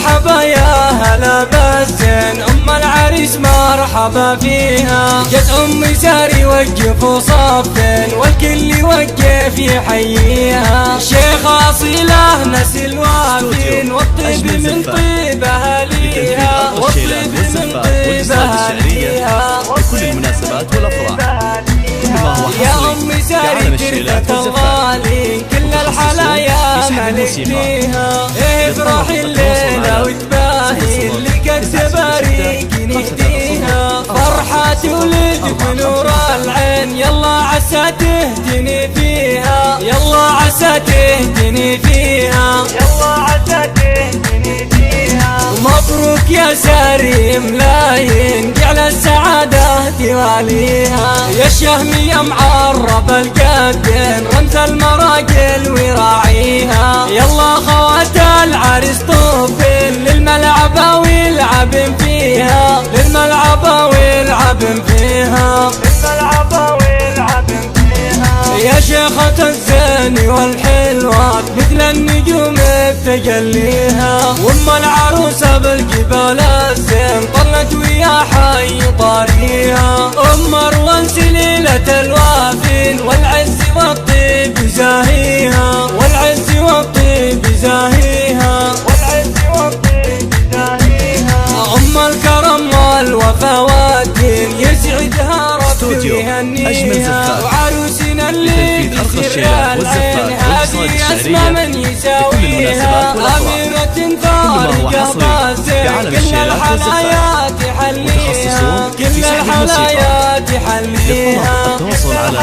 مرحبا يا هلا بالزين، ام العريس مرحبا فيها. جت ام ساري وقفوا صفين والكل يوقف يحييها. شيخ اصيله نسي الوافين والطيب من طيب اهاليها، والطيب من طيب اهاليها بكل المناسبات والافراح. يا ام ساري تركة الغالي كل الحلايا ملكتيها. افرحي الليلة وتباهي اللي قد تباريك نهديها. فرحة ولدك نور العين يلا عسى تهدني فيها، يلا عسى تهدني فيها، يلا عسى تهدني فيها. مبروك يا ساري ملايين جعل السعادة تواليها. يا الشهم يا معرب القدين رمز المراجل وراعيها. يلا خوات العريس طوفين للملعبة ويلعبن فيها، للملعبة ويلعبن فيها، للملعبة ويلعبن فيها. يا شيخة الزين والحلوات مثل النجوم بتجليها. وام العروسة بالجبال الزين طلت ويا حي طاريها. ام مروان سليلة الوافين والعز والطيب زاهيها، والعز والطيب زاهيها، والعز والطيب زاهيها. ام الكرم والوفا والدين يسعدها ربي ويهنيها. وعروسنا اللي تسر العين هذه اسمى من يساويها. اميرة فارقة بازين كل الحلايا تحليها، كل الحلايا تحليها. التواصل على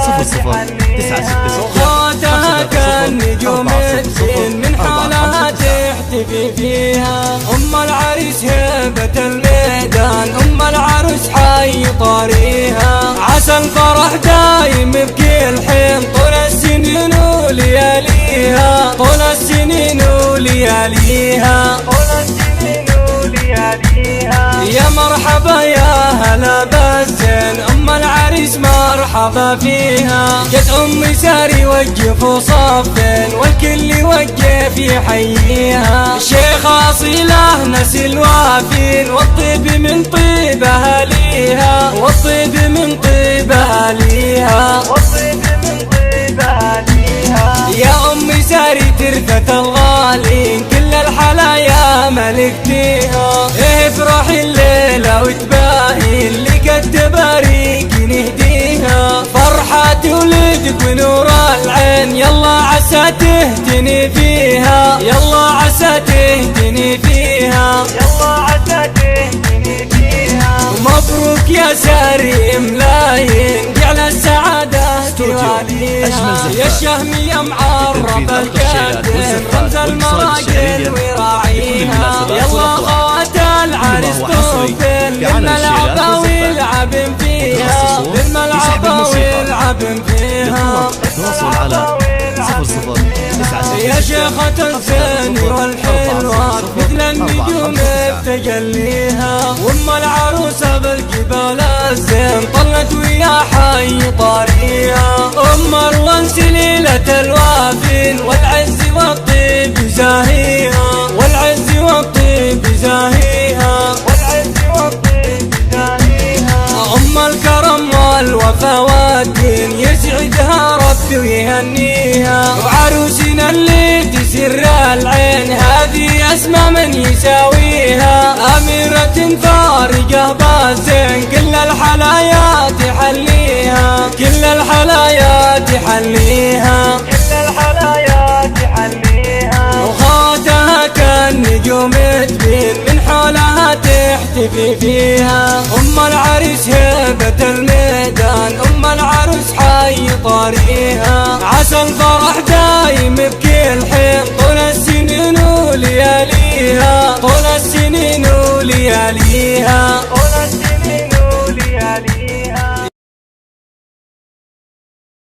0096 خواتها كالنجوم الدين من حالها تحتفي فيها. ام العريس هيبة الميدان، ام العروس حي طاريها. عسى الفرح دايم بكل حين طول السنين ولياليها، طول السنين ولياليها، طول السنين ولياليها. يا مرحبا يا هلا بالزين، ام العريس مرحبا فيها. جت ام ساري وقفوا صفين والكل يوقف يحييها. شيخ اصيله نسي الوافين والطيب من طيب اهاليها، والطيب من طيب اهاليها، والطيب من طيب اهاليها. يا ام ساري تركة الغالي كل الحلايا ملكتيها. افرحي الليلة وتباهي اللي قد تباريك نهديها. فرحة ولدك ونور العين يلا عسى تهدني فيها، يلا عسى تهدني فيها، يلا عسى تهدني فيها. مبروك يا ساري ملايين جعل السعادة تواليها. يا الشهم يا معرب القدين رمز المراجل وراعيها. يلا خوات العريس طوفين للملعبة ويلعبن فيها، للملعبة ويلعبن فيها. التواصل على 0096 يا شيخة الزين والحلوات مثل النجوم بتجليها. وام العروسة بالجبال الزين طلت ويا حي طاريها. ام مروان سليلة الوافين والعز والطيب زاهيها، والعز والطيب زاهيها، والعز والطيب زاهيها. ام الكرم والوفا والدين يسعدها ربي ويهنيها. وعروسنا اللي تسر العين هذه اسمى من يساويها. اميرة فارقة بازين كل الحلايا تحليها، كل الحلايا تحليها، كل الحلايا تحليها. وخواتها كالنجوم تبين من حولها تحتفي فيها. ام العريس هيبة الميدان، ام العروس حي طاريها. عسى الفرح دايم بكل حين طول السنين ولياليها، طول السنين ولياليها.